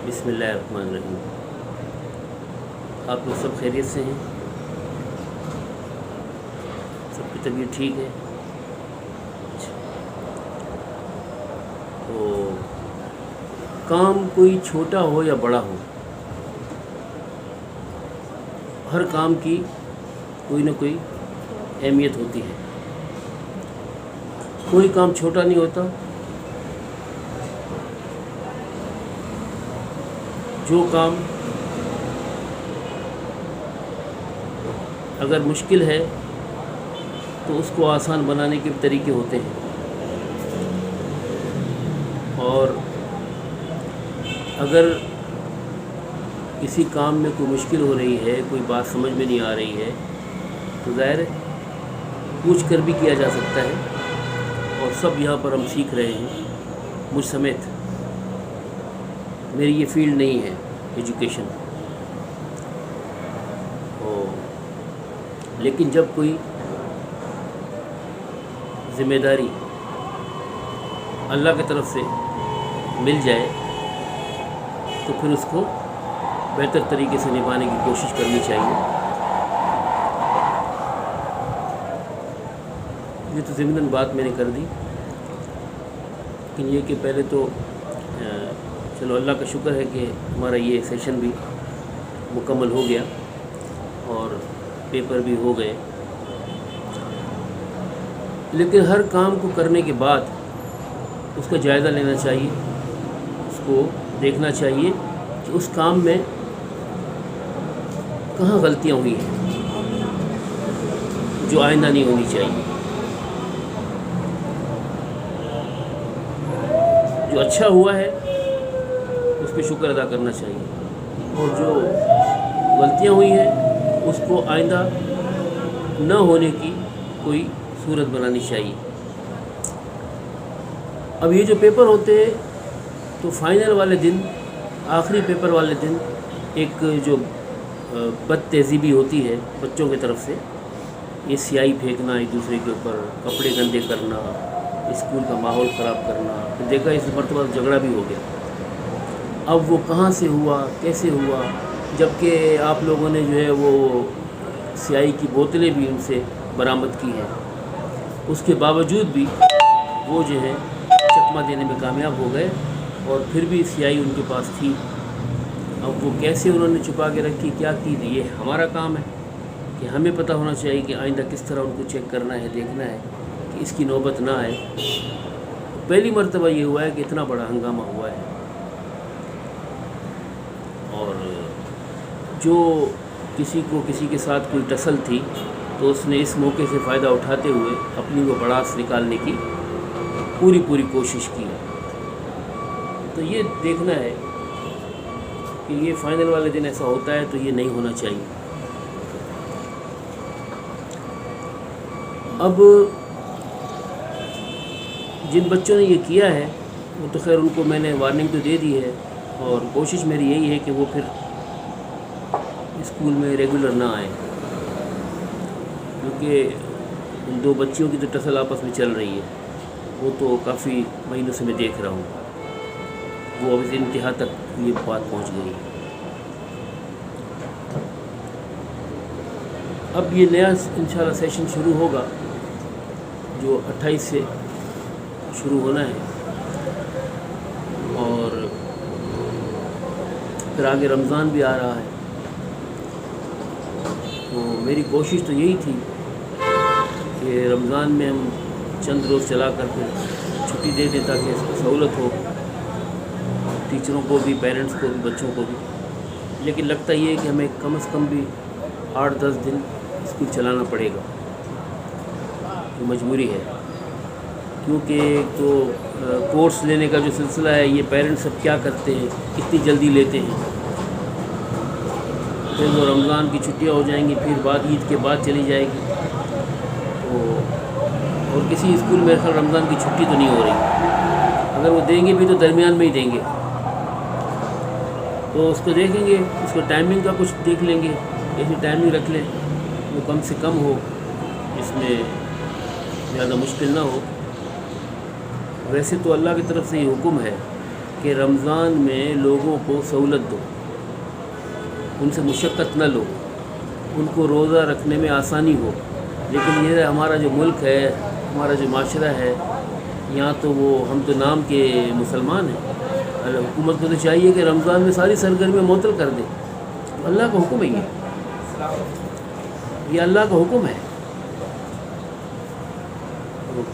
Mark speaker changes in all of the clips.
Speaker 1: بسم اللہ الرحمن الرحیم۔ آپ لوگ سب خیریت سے ہیں؟ سب کی طبیعت ٹھیک ہے؟ تو کام کوئی چھوٹا ہو یا بڑا ہو، ہر کام کی کوئی نہ کوئی اہمیت ہوتی ہے۔ کوئی کام چھوٹا نہیں ہوتا۔ جو کام اگر مشکل ہے تو اس کو آسان بنانے کے طریقے ہوتے ہیں، اور اگر کسی کام میں کوئی مشکل ہو رہی ہے، کوئی بات سمجھ میں نہیں آ رہی ہے، تو ظاہر ہے پوچھ کر بھی کیا جا سکتا ہے، اور سب یہاں پر ہم سیکھ رہے ہیں، مجھ سمیت۔ میری یہ فیلڈ نہیں ہے ایجوکیشن، لیکن جب کوئی ذمہ داری اللہ کی طرف سے مل جائے تو پھر اس کو بہتر طریقے سے نبھانے کی کوشش کرنی چاہیے۔ یہ تو ضمناً بات میں نے کر دی، لیکن یہ کہ پہلے تو چلو اللہ کا شکر ہے کہ ہمارا یہ سیشن بھی مکمل ہو گیا اور پیپر بھی ہو گئے، لیکن ہر کام کو کرنے کے بعد اس کا جائزہ لینا چاہیے، اس کو دیکھنا چاہیے کہ اس کام میں کہاں غلطیاں ہوئی ہیں جو آئندہ نہیں ہونی چاہیے۔ جو اچھا ہوا ہے اس پہ شکر ادا کرنا چاہیے، اور جو غلطیاں ہوئی ہیں اس کو آئندہ نہ ہونے کی کوئی صورت بنانی چاہیے۔ اب یہ جو پیپر ہوتے ہیں تو فائنل والے دن، آخری پیپر والے دن، ایک جو بد تہذیبی ہوتی ہے بچوں کی طرف سے، یہ سیاہی پھینکنا، ایک دوسرے کے اوپر کپڑے گندے کرنا، اسکول کا ماحول خراب کرنا، پھر دیکھا اس مرتبہ جھگڑا بھی ہو گیا۔ اب وہ کہاں سے ہوا، کیسے ہوا، جبکہ آپ لوگوں نے جو ہے وہ سیاہی کی بوتلیں بھی ان سے برآمد کی ہیں، اس کے باوجود بھی وہ جو ہے چکمہ دینے میں کامیاب ہو گئے، اور پھر بھی سیاہی ان کے پاس تھی۔ اب وہ کیسے انہوں نے چھپا کے رکھی، کیا کی، یہ ہمارا کام ہے کہ ہمیں پتہ ہونا چاہیے کہ آئندہ کس طرح ان کو چیک کرنا ہے، دیکھنا ہے کہ اس کی نوبت نہ آئے۔ پہلی مرتبہ یہ ہوا ہے کہ اتنا بڑا ہنگامہ ہوا ہے، اور جو کسی کو کسی کے ساتھ کوئی ٹسل تھی تو اس نے اس موقع سے فائدہ اٹھاتے ہوئے اپنی وہ بڑاس نکالنے کی پوری کوشش کی۔ تو یہ دیکھنا ہے کہ یہ فائنل والے دن ایسا ہوتا ہے تو یہ نہیں ہونا چاہیے۔ اب جن بچوں نے یہ کیا ہے وہ تو خیر ان کو میں نے وارننگ تو دے دی ہے، اور کوشش میری یہی ہے کہ وہ پھر اسکول میں ریگولر نہ آئیں، کیونکہ ان دو بچیوں کی تو ٹسل آپس میں چل رہی ہے، وہ تو کافی مہینوں سے میں دیکھ رہا ہوں، وہ اب اس انتہا تک یہ بات پہنچ گئی۔ اب یہ نیا انشاءاللہ سیشن شروع ہوگا جو 28 سے شروع ہونا ہے، اور پھر آگے رمضان بھی آ رہا ہے، تو میری کوشش تو یہی تھی کہ رمضان میں ہم چند روز چلا کر کے چھٹی دے دیں تاکہ سہولت ہو ٹیچروں کو بھی، پیرنٹس کو بھی، بچوں کو بھی۔ لیکن لگتا یہ ہے کہ ہمیں کم از کم بھی 8-10 دن اسکول چلانا پڑے گا، یہ مجبوری ہے، کیونکہ ایک تو کورس لینے کا جو سلسلہ ہے یہ پیرنٹس سب کیا کرتے ہیں، اتنی جلدی لیتے ہیں، پھر وہ رمضان کی چھٹیاں ہو جائیں گی، پھر بعد عید کے بعد چلی جائے گی، تو اور کسی اسکول میں خیر رمضان کی چھٹی تو نہیں ہو رہی، اگر وہ دیں گے بھی تو درمیان میں ہی دیں گے، تو اس کو دیکھیں گے، اس کو ٹائمنگ کا کچھ دیکھ لیں گے، ایسی ٹائمنگ رکھ لیں وہ کم سے کم ہو، جس میں زیادہ مشکل نہ ہو۔ ویسے تو اللہ کی طرف سے یہ حکم ہے کہ رمضان میں لوگوں کو سہولت دو، ان سے مشقت نہ لو، ان کو روزہ رکھنے میں آسانی ہو. لیکن یہ ہمارا جو ملک ہے، ہمارا جو معاشرہ ہے، یہاں تو ہم تو نام کے مسلمان ہیں. حکومت کو تو چاہیے کہ رمضان میں ساری سرگرمیاں معطل کر دے. اللہ کا حکم ہے، یہ اللہ کا حکم ہے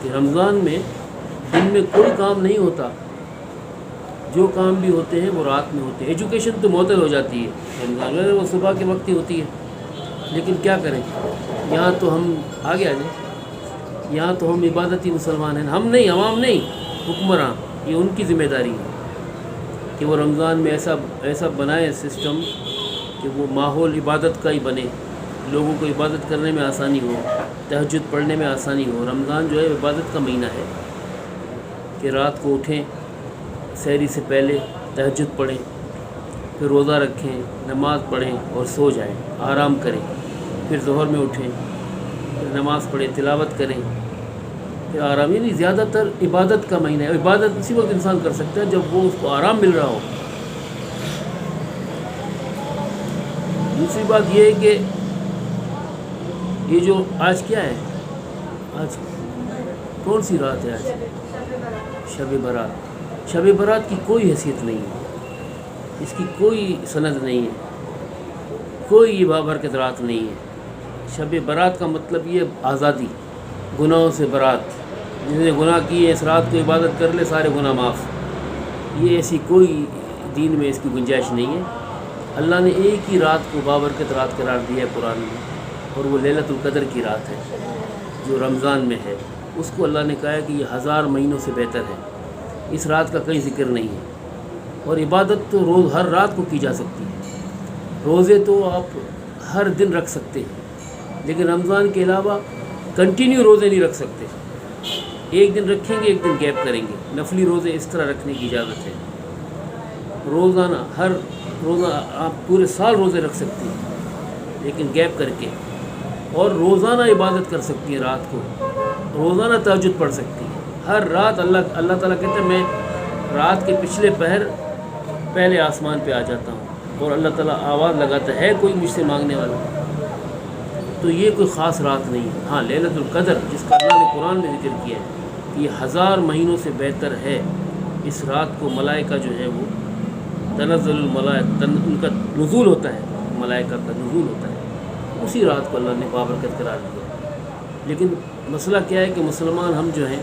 Speaker 1: کہ رمضان میں دن میں کوئی کام نہیں ہوتا، جو کام بھی ہوتے ہیں وہ رات میں ہوتے ہیں. ایجوکیشن تو معطل ہو جاتی ہے رمضان میں، وہ صبح کے وقت ہی ہوتی ہے. لیکن کیا کریں، یہاں تو ہم آگے آ جائیں، یہاں تو ہم عبادتی مسلمان ہیں. ہم نہیں، عوام نہیں، حکمراں. یہ ان کی ذمہ داری ہے کہ وہ رمضان میں ایسا بنائے سسٹم کہ وہ ماحول عبادت کا ہی بنے، لوگوں کو عبادت کرنے میں آسانی ہو، تہجد پڑھنے میں آسانی ہو. رمضان جو ہے عبادت کا مہینہ ہے کہ رات کو اٹھیں، سحری سے پہلے تہجد پڑھیں، پھر روزہ رکھیں، نماز پڑھیں اور سو جائیں، آرام کریں. پھر ظہر میں اٹھیں، پھر نماز پڑھیں، تلاوت کریں، پھر آرام. یعنی زیادہ تر عبادت کا مہینہ ہے. عبادت اسی وقت انسان کر سکتا ہے جب وہ اس کو آرام مل رہا ہو. دوسری بات یہ ہے کہ یہ جو آج کیا ہے، آج کون سی رات ہے؟ آج شب برات. شب برات کی کوئی حیثیت نہیں ہے، اس کی کوئی سند نہیں ہے، کوئی یہ بابرکت رات نہیں ہے. شب برات کا مطلب یہ آزادی، گناہوں سے برات. جس نے گناہ کیے اس رات کو عبادت کر لے، سارے گناہ معاف. یہ ایسی کوئی دین میں اس کی گنجائش نہیں ہے. اللہ نے ایک ہی رات کو بابرکت رات قرار دیا ہے قرآن میں، اور وہ لیلۃ القدر کی رات ہے جو رمضان میں ہے. اس کو اللہ نے کہا ہے کہ یہ 1000 مہینوں سے بہتر ہے. اس رات کا کہیں ذکر نہیں ہے. اور عبادت تو ہر رات کو کی جا سکتی ہے. روزے تو آپ ہر دن رکھ سکتے ہیں، لیکن رمضان کے علاوہ کنٹینیو روزے نہیں رکھ سکتے. ایک دن رکھیں گے، ایک دن گیپ کریں گے. نفلی روزے اس طرح رکھنے کی اجازت ہے. روزانہ ہر روزہ آپ پورے سال روزے رکھ سکتے ہیں، لیکن گیپ کر کے. اور روزانہ عبادت کر سکتی ہیں، رات کو روزانہ تہجد پڑھ سکتی ہیں. ہر رات اللہ تعالیٰ کہتے ہیں میں رات کے پچھلے پہر پہلے آسمان پہ آ جاتا ہوں، اور اللہ تعالیٰ آواز لگاتا ہے کوئی مجھ سے مانگنے والا. تو یہ کوئی خاص رات نہیں ہے. ہاں لیلۃ القدر جس کا اللہ نے قرآن میں ذکر کیا ہے کہ یہ 1000 مہینوں سے بہتر ہے. اس رات کو ملائکہ جو ہے وہ تنزل الملائکہ، ان کا نزول ہوتا ہے، ملائکہ کا نزول ہوتا ہے. اسی رات کو اللہ نے بابرکت قرار دیا. لیکن مسئلہ کیا ہے کہ مسلمان ہم جو ہیں،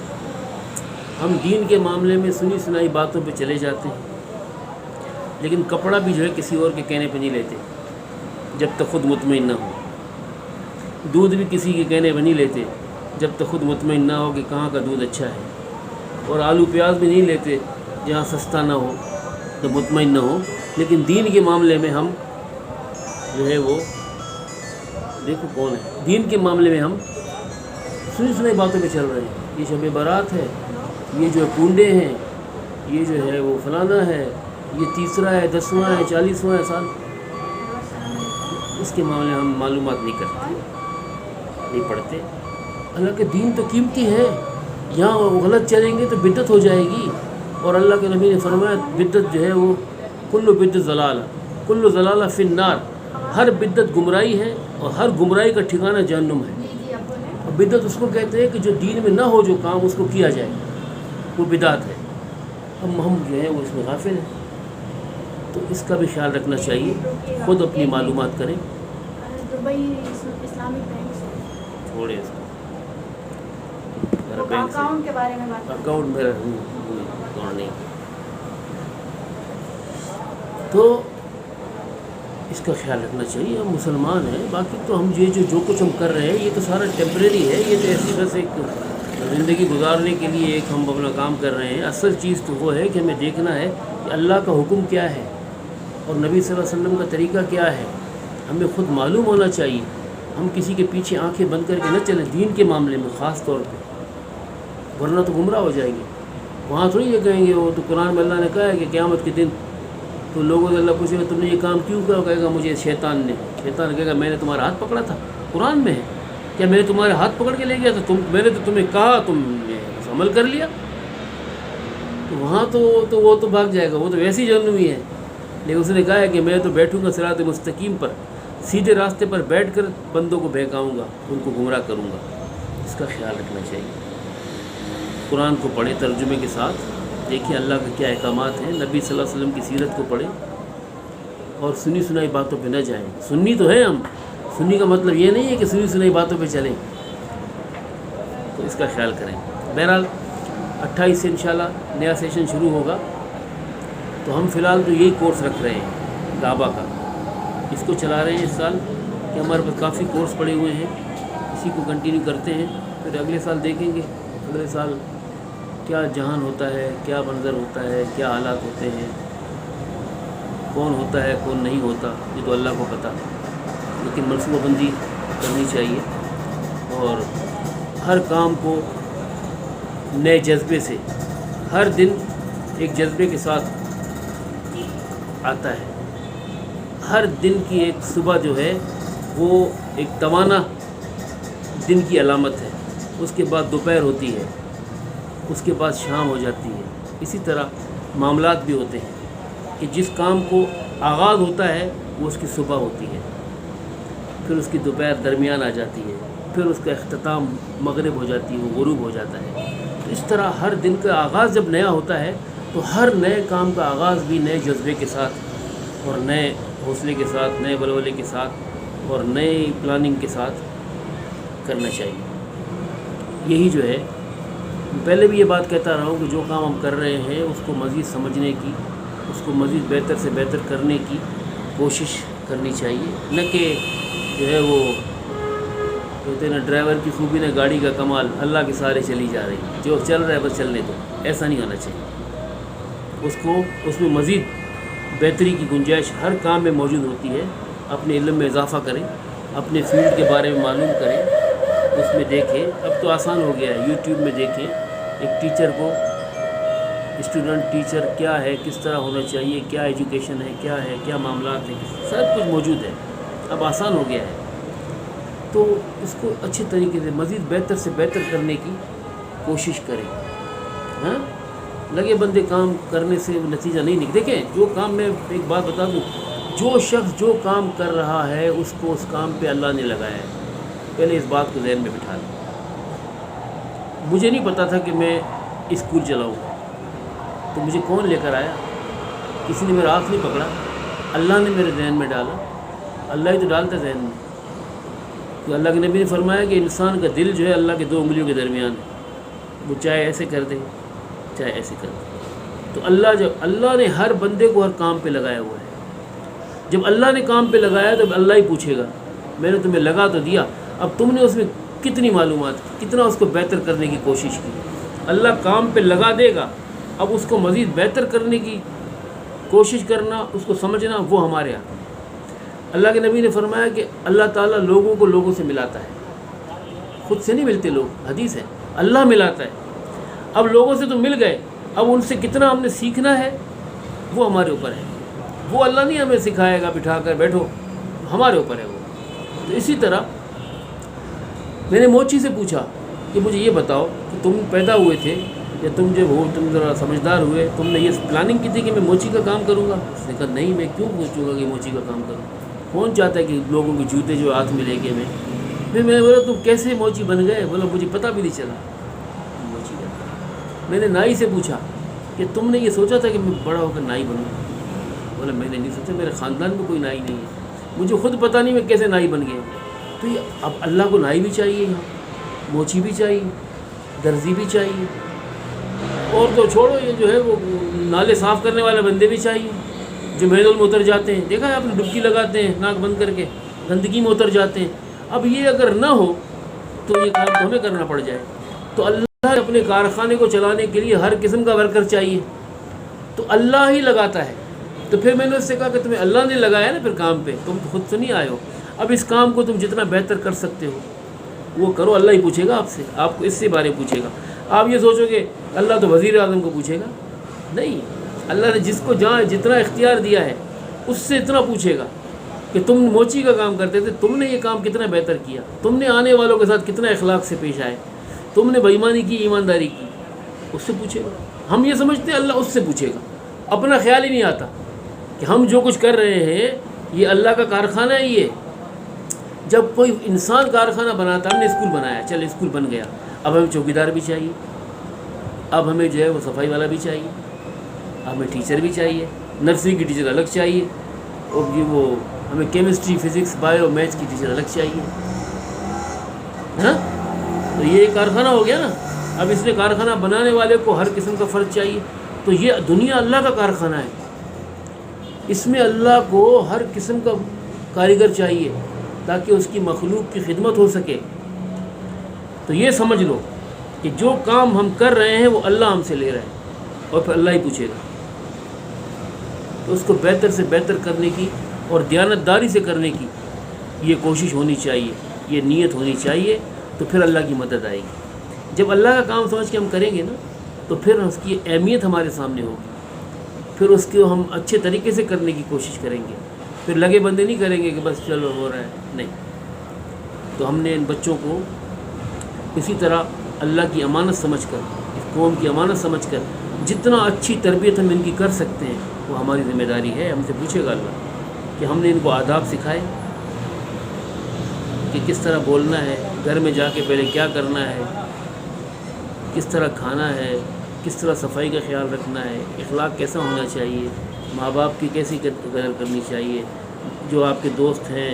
Speaker 1: ہم دین کے معاملے میں سنی سنائی باتوں پہ چلے جاتے ہیں، لیکن کپڑا بھی جو ہے کسی اور کے کہنے پہ نہیں لیتے جب تک خود مطمئن نہ ہو. دودھ بھی کسی کے کہنے پہ نہیں لیتے جب تک خود مطمئن نہ ہو کہ کہاں کا دودھ اچھا ہے. اور آلو پیاز بھی نہیں لیتے جہاں سستا نہ ہو تو مطمئن نہ ہو. لیکن دین کے معاملے میں ہم جو ہے وہ دیکھو کون ہے، دین کے معاملے میں ہم سنی سنائی باتوں پہ چل رہے ہیں. یہ شب برات ہے، یہ جو کنڈے ہیں، یہ جو ہے وہ فلانا ہے، یہ 30واں ہے، 10واں ہے، 40واں ہے سال. اس کے معاملے میں ہم معلومات نہیں کرتے، نہیں پڑھتے. اللہ کے دین تو قیمتی ہے. یہاں غلط چلیں گے تو بدعت ہو جائے گی. اور اللہ کے نبی نے فرمایا بدعت جو ہے وہ کل بدعت ضلالہ، کل ضلالہ فی النار. ہر بدعت گمراہی ہے، اور ہر گمراہی کا ٹھکانہ جہنم ہے. اور بدعت اس کو کہتے ہیں کہ جو دین میں نہ ہو جو کام اس کو کیا جائے، وہ بدعت ہے. اب ہم جو ہے وہ اس میں غافل ہیں. تو اس کا بھی خیال رکھنا چاہیے. خود اپنی معلومات کریں.
Speaker 2: دبئی اسلامی بینک
Speaker 1: چھوڑے اس کو،
Speaker 2: اکاؤنٹ کے بارے میں بات
Speaker 1: اکاؤنٹ میرا نہیں. تو اس کا خیال رکھنا چاہیے. ہم مسلمان ہیں، باقی تو ہم جو کچھ ہم کر رہے ہیں یہ تو سارا ٹیمپریری ہے. یہ تو ایسی بس ایک زندگی گزارنے کے لیے ایک ہم اپنا کام کر رہے ہیں. اصل چیز تو وہ ہے کہ ہمیں دیکھنا ہے کہ اللہ کا حکم کیا ہے اور نبی صلی اللہ علیہ وسلم کا طریقہ کیا ہے. ہمیں خود معلوم ہونا چاہیے. ہم کسی کے پیچھے آنکھیں بند کر کے نہ چلیں دین کے معاملے میں خاص طور پہ، ورنہ تو گمراہ ہو جائیں گے. وہاں تھوڑی یہ کہیں گے وہ تو قرآن میں اللہ نے کہا ہے کہ قیامت کے دن تو لوگوں سے اللہ پوچھے گا تم نے یہ کام کیوں کیا؟ کہے گا مجھے شیطان کہے گا میں نے تمہارا ہاتھ پکڑا تھا. قرآن میں ہے کیا میں نے تمہارے ہاتھ پکڑ کے لے گیا تو میں نے تو تمہیں کہا، تم نے عمل کر لیا. تو وہاں تو وہ تو بھاگ جائے گا، وہ تو ویسی جہنمی ہے. لیکن اس نے کہا ہے کہ میں تو بیٹھوں گا صراط مستقیم پر، سیدھے راستے پر بیٹھ کر بندوں کو بہکاؤں گا، ان کو گمراہ کروں گا. اس کا خیال رکھنا چاہیے. قرآن کو پڑھیں ترجمے کے ساتھ، دیکھیں اللہ کے کیا احکامات ہیں، نبی صلی اللہ علیہ وسلم کی سیرت کو پڑھیں اور سنی سنائی باتوں پہ نہ جائیں. سنی تو ہے ہم، سنی کا مطلب یہ نہیں ہے کہ سنی سنائی باتوں پہ چلیں. تو اس کا خیال کریں. بہرحال 28 سے انشاءاللہ نیا سیشن شروع ہوگا. تو ہم فی الحال تو یہی کورس رکھ رہے ہیں دعویٰ کا، اس کو چلا رہے ہیں اس سال کہ ہمارے پاس کافی کورس پڑے ہوئے ہیں، اسی کو کنٹینیو کرتے ہیں. پھر اگلے سال دیکھیں گے اگلے سال کیا جہان ہوتا ہے، کیا منظر ہوتا ہے، کیا حالات ہوتے ہیں، کون ہوتا ہے کون نہیں ہوتا، یہ تو اللہ کو پتہ. لیکن منصوبہ بندی کرنی چاہیے اور ہر کام کو نئے جذبے سے، ہر دن ایک جذبے کے ساتھ آتا ہے. ہر دن کی ایک صبح جو ہے وہ ایک توانا دن کی علامت ہے، اس کے بعد دوپہر ہوتی ہے، اس کے بعد شام ہو جاتی ہے. اسی طرح معاملات بھی ہوتے ہیں کہ جس کام کو آغاز ہوتا ہے وہ اس کی صبح ہوتی ہے، پھر اس کی دوپہر درمیان آ جاتی ہے، پھر اس کا اختتام مغرب ہو جاتی ہے، وہ غروب ہو جاتا ہے. تو اس طرح ہر دن کا آغاز جب نیا ہوتا ہے تو ہر نئے کام کا آغاز بھی نئے جذبے کے ساتھ اور نئے حوصلے کے ساتھ، نئے ولولے کے ساتھ اور نئی پلاننگ کے ساتھ کرنا چاہیے. یہی جو ہے، پہلے بھی یہ بات کہتا رہا ہوں کہ جو کام ہم کر رہے ہیں اس کو مزید سمجھنے کی، اس کو مزید بہتر سے بہتر کرنے کی کوشش کرنی چاہیے. نہ کہ جو ہے وہ کہتے ہیں نا ڈرائیور کی خوبی نے گاڑی کا کمال، اللہ کے سہارے چلی جا رہی، جو چل رہا ہے بس چلنے دو. ایسا نہیں ہونا چاہیے. اس میں مزید بہتری کی گنجائش ہر کام میں موجود ہوتی ہے. اپنے علم میں اضافہ کریں، اپنے فیلڈ کے بارے میں معلوم کریں، اس میں دیکھیں. اب تو آسان ہو گیا ہے، یوٹیوب میں دیکھیں ایک ٹیچر کو، اسٹوڈنٹ ٹیچر کیا ہے، کس طرح ہونا چاہیے، کیا ایجوکیشن ہے، کیا معاملات ہیں، سب کچھ موجود ہے. اب آسان ہو گیا ہے. تو اس کو اچھے طریقے سے مزید بہتر سے بہتر کرنے کی کوشش کریں. ہاں، لگے بندے کام کرنے سے نتیجہ نہیں نکلے. دیکھیں جو کام، میں ایک بات بتا دوں، جو شخص جو کام کر رہا ہے اس کو اس کام پہ اللہ نے لگایا ہے. پہلے اس بات کو ذہن میں بٹھا لیں. مجھے نہیں پتا تھا کہ میں اسکول چلاؤں، تو مجھے کون لے کر آیا؟ کسی نے میرا ہاتھ نہیں پکڑا، اللہ نے میرے ذہن میں ڈالا. اللہ ہی تو ڈالتا ہے ذہن میں. تو اللہ کے نبی نے فرمایا کہ انسان کا دل جو ہے اللہ کے 2 انگلیوں کے درمیان ہے، وہ چاہے ایسے کر دے چاہے ایسے کر دے. تو اللہ نے ہر بندے کو ہر کام پہ لگایا ہوا ہے. جب اللہ نے کام پہ لگایا تو اللہ ہی پوچھے گا میں نے تمہیں لگا تو دیا، اب تم نے اس میں کتنی معلومات کی، کتنا اس کو بہتر کرنے کی کوشش کی. اللہ کام پہ لگا دے گا، اب اس کو مزید بہتر کرنے کی کوشش کرنا، اس کو سمجھنا، وہ ہمارے ہاتھ میں. اللہ کے نبی نے فرمایا کہ اللہ تعالیٰ لوگوں کو لوگوں سے ملاتا ہے، خود سے نہیں ملتے لوگ، حدیث ہے، اللہ ملاتا ہے. اب لوگوں سے تو مل گئے، اب ان سے کتنا ہم نے سیکھنا ہے وہ ہمارے اوپر ہے. وہ اللہ نہیں ہمیں سکھائے گا بٹھا کر بیٹھو، ہمارے اوپر ہے وہ. تو اسی طرح میں نے موچی سے پوچھا کہ مجھے یہ بتاؤ کہ تم پیدا ہوئے تھے یا تم جب ہو، تم ذرا سمجھدار ہوئے، تم نے یہ پلاننگ کی تھی کہ میں موچی کا کام کروں گا؟ اس نے کہا نہیں، میں کیوں سوچوں گا کہ موچی کا کام کروں؟ کون چاہتا ہے کہ لوگوں کے جوتے جو ہاتھ میں لے کے میں نے بولا تم کیسے موچی بن گئے؟ بولا مجھے پتہ بھی نہیں چلا موچی کا. میں نے نائی سے پوچھا کہ تم نے یہ سوچا تھا کہ میں بڑا ہو کر نائی بنوں؟ بولا میں نے نہیں سوچا، میرے خاندان میں کوئی نائی نہیں ہے، مجھے خود پتہ نہیں میں کیسے نائی بن گیا. تو یہ اب اللہ کو نائی بھی چاہیے، یہاں موچی بھی چاہیے، درزی بھی چاہیے، اور تو چھوڑو یہ جو ہے وہ نالے صاف کرنے والے بندے بھی چاہیے جو محدود میں اتر جاتے ہیں. دیکھا ہے آپ نے، ڈبکی لگاتے ہیں ناک بند کر کے، گندگی میں اتر جاتے ہیں. اب یہ اگر نہ ہو تو یہ کام تو ہمیں کرنا پڑ جائے. تو اللہ اپنے کارخانے کو چلانے کے لیے ہر قسم کا ورکر چاہیے، تو اللہ ہی لگاتا ہے. تو پھر میں نے اس سے کہا کہ تمہیں اللہ نے لگایا نا پھر کام پہ، تم خود سے نہیں آئے ہو. اب اس کام کو تم جتنا بہتر کر سکتے ہو وہ کرو. اللہ ہی پوچھے گا آپ سے، آپ کو اس سے بارے پوچھے گا. آپ یہ سوچو کہ اللہ تو وزیر اعظم کو پوچھے گا، نہیں. اللہ نے جس کو جہاں جتنا اختیار دیا ہے اس سے اتنا پوچھے گا کہ تم موچی کا کام کرتے تھے، تم نے یہ کام کتنا بہتر کیا، تم نے آنے والوں کے ساتھ کتنا اخلاق سے پیش آئے، تم نے بےایمانی کی، ایمانداری کی، اس سے پوچھے گا. ہم یہ سمجھتے ہیں اللہ اس سے پوچھے گا، اپنا خیال ہی نہیں آتا کہ ہم جو کچھ کر رہے ہیں یہ اللہ کا کارخانہ ہے. یہ جب کوئی انسان کارخانہ بناتا، ہم نے اسکول بنایا، چل اسکول بن گیا، اب ہمیں چوکیدار بھی چاہیے، اب ہمیں جو ہے وہ صفائی والا بھی چاہیے، ہمیں ٹیچر بھی چاہیے، نرسری کی ٹیچر الگ چاہیے، اور یہ وہ ہمیں کیمسٹری فزکس بایو میتھس کی ٹیچر الگ چاہیے. ہاں تو یہ کارخانہ ہو گیا نا. اب اس نے کارخانہ بنانے والے کو ہر قسم کا فرض چاہیے. تو یہ دنیا اللہ کا کارخانہ ہے، اس میں اللہ کو ہر قسم کا کاریگر چاہیے تاکہ اس کی مخلوق کی خدمت ہو سکے. تو یہ سمجھ لو کہ جو کام ہم کر رہے ہیں وہ اللہ ہم سے لے رہا ہے اور پھر اللہ ہی پوچھے گا. تو اس کو بہتر سے بہتر کرنے کی اور دیانتداری سے کرنے کی یہ کوشش ہونی چاہیے، یہ نیت ہونی چاہیے. تو پھر اللہ کی مدد آئے گی. جب اللہ کا کام سمجھ کے ہم کریں گے نا تو پھر اس کی اہمیت ہمارے سامنے ہوگی، پھر اس کو ہم اچھے طریقے سے کرنے کی کوشش کریں گے. پھر لگے بندے نہیں کریں گے کہ بس چلو ہو رہا ہے، نہیں. تو ہم نے ان بچوں کو اسی طرح اللہ کی امانت سمجھ کر، اس قوم کی امانت سمجھ کر جتنا اچھی تربیت ہم ان کی کر سکتے ہیں وہ ہماری ذمہ داری ہے. ہم سے پوچھے گا اللہ کہ ہم نے ان کو آداب سکھائے کہ کس طرح بولنا ہے، گھر میں جا کے پہلے کیا کرنا ہے، کس طرح کھانا ہے، کس طرح صفائی کا خیال رکھنا ہے، اخلاق کیسا ہونا چاہیے، ماں باپ کی کیسی قدر کرنی چاہیے، جو آپ کے دوست ہیں،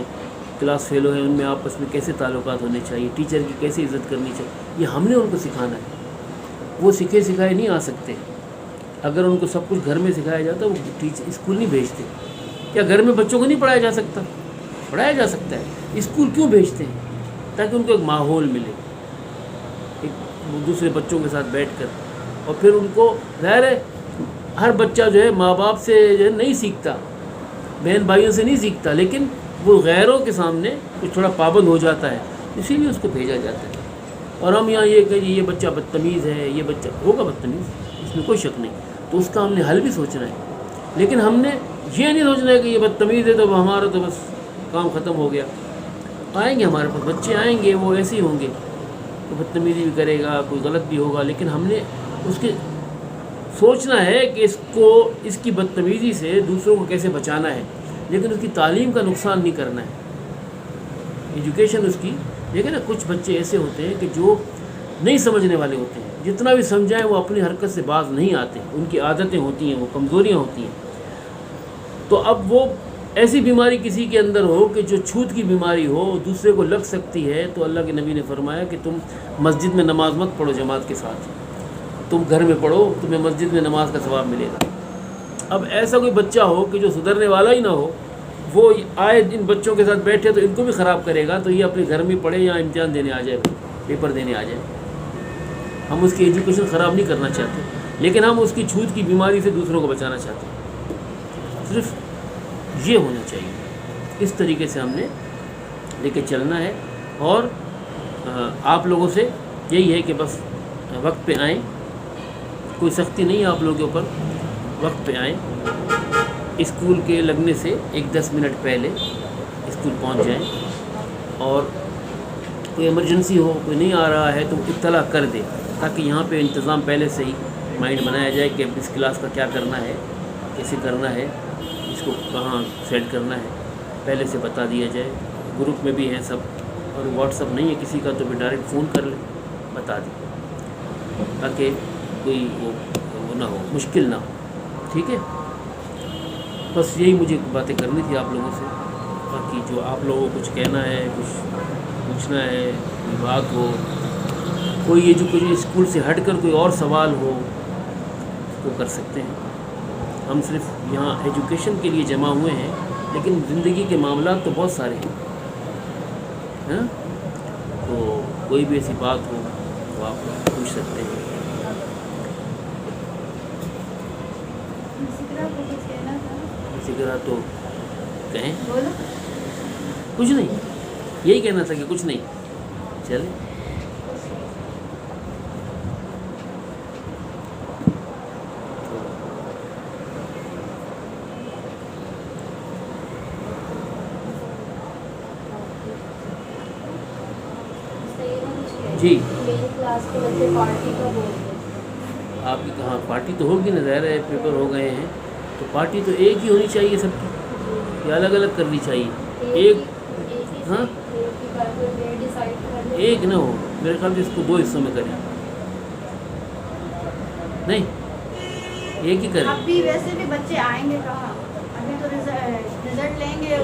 Speaker 1: کلاس فیلو ہیں، ان میں آپس میں کیسے تعلقات ہونے چاہیے، ٹیچر کی کیسے عزت کرنی چاہیے. یہ ہم نے ان کو سکھانا ہے. وہ سکھے سکھائے نہیں آ سکتے. اگر ان کو سب کچھ گھر میں سکھایا جاتا وہ ٹیچر اسکول نہیں بھیجتے. کیا گھر میں بچوں کو نہیں پڑھایا جا سکتا؟ پڑھایا جا سکتا ہے. اسکول کیوں بھیجتے ہیں؟ تاکہ ان کو ایک ماحول ملے، ایک دوسرے بچوں کے ساتھ بیٹھ کر. اور پھر ان کو ظاہر ہے ہر بچہ جو ہے ماں باپ سے جو ہے نہیں سیکھتا، بہن بھائیوں سے نہیں سیکھتا، لیکن وہ غیروں کے سامنے کچھ تھوڑا پابند ہو جاتا ہے، اسی لیے اس کو بھیجا جاتا ہے. اور ہم یہاں یہ کہ یہ بچہ بدتمیز ہے، یہ بچہ ہوگا بدتمیز، اس میں کوئی شک نہیں. تو اس کا ہم نے حل بھی سوچنا ہے. لیکن ہم نے یہ نہیں سوچنا ہے کہ یہ بدتمیز ہے تو ہمارا تو بس کام ختم ہو گیا. آئیں گے ہمارے پاس بچے، آئیں گے وہ ایسے ہی ہوں گے، کوئی بدتمیزی بھی کرے گا، کوئی غلط بھی ہوگا، لیکن ہم نے اس کے سوچنا ہے کہ اس کو اس کی بدتمیزی سے دوسروں کو کیسے بچانا ہے، لیکن اس کی تعلیم کا نقصان نہیں کرنا ہے. ایجوکیشن اس کی، دیکھیں نا کچھ بچے ایسے ہوتے ہیں کہ جو نہیں سمجھنے والے ہوتے ہیں، جتنا بھی سمجھائیں وہ اپنی حرکت سے باز نہیں آتے، ان کی عادتیں ہوتی ہیں، وہ کمزوریاں ہوتی ہیں. تو اب وہ ایسی بیماری کسی کے اندر ہو کہ جو چھوت کی بیماری ہو، دوسرے کو لگ سکتی ہے، تو اللہ کے نبی نے فرمایا کہ تم مسجد میں نماز مت پڑھو جماعت کے ساتھ، تم گھر میں پڑھو، تمہیں مسجد میں نماز کا ثواب ملے گا. اب ایسا کوئی بچہ ہو کہ جو سدھرنے والا ہی نہ ہو، وہ آئے ان بچوں کے ساتھ بیٹھے تو ان کو بھی خراب کرے گا، تو یہ اپنے گھر میں پڑھے یا امتحان دینے آ جائے، پیپر دینے آ جائے. ہم اس کی ایجوکیشن خراب نہیں کرنا چاہتے، لیکن ہم اس کی چھوت کی بیماری سے دوسروں کو بچانا چاہتے ہیں. صرف یہ ہونا چاہیے. اس طریقے سے ہم نے لے کے چلنا ہے. اور آپ لوگوں سے یہی ہے کہ بس وقت پہ آئیں، کوئی سختی نہیں ہے آپ لوگوں کے اوپر، وقت پہ آئیں، اسکول کے لگنے سے 10 منٹ پہلے اسکول پہنچ جائیں. اور کوئی ایمرجنسی ہو، کوئی نہیں آ رہا ہے تو اطلاع کر دے، تاکہ یہاں پہ انتظام پہلے سے ہی مائنڈ بنایا جائے کہ اس کلاس کا کیا کرنا ہے، کیسے کرنا ہے، اس کو کہاں سیٹ کرنا ہے، پہلے سے بتا دیا جائے. گروپ میں بھی ہیں سب، اور واٹس اپ نہیں ہے کسی کا تو پھر ڈائریکٹ فون کر لیں، بتا دیں، تاکہ کوئی وہ نہ ہو، مشکل نہ ہو. ٹھیک ہے، بس یہی مجھے باتیں کرنی تھی آپ لوگوں سے. باقی جو آپ لوگوں کو کچھ کہنا ہے، کچھ پوچھنا ہے، کوئی بات ہو، کوئی یہ جو کچھ اسکول سے ہٹ کر کوئی اور سوال ہو تو کر سکتے ہیں. ہم صرف یہاں ایجوکیشن کے لیے جمع ہوئے ہیں، لیکن زندگی کے معاملات تو بہت سارے ہیں. ہاں، تو کوئی بھی ایسی بات ہو تو آپ پوچھ سکتے ہیں. اسی طرح تو کہیں کچھ نہیں، یہی کہنا تھا کہ کچھ نہیں. چلیں، جی
Speaker 2: میری کلاس کے بچے پارٹی کا بولتے ہیں.
Speaker 1: آپ کی کہاں پارٹی تو ہوگی نا، ظاہر ہے پیپر ہو گئے ہیں تو پارٹی تو ایک ہی ہونی چاہیے سب کی، یا الگ الگ کرنی چاہیے؟ ایک ہاں ایک نہ ہو، میرے خیال سے اس کو 2 حصوں میں کریں، نہیں ایک ہی کریں۔
Speaker 2: اب بھی ویسے بھی بچے آئیں گے کہاں، ابھی تو رزلٹ لیں گے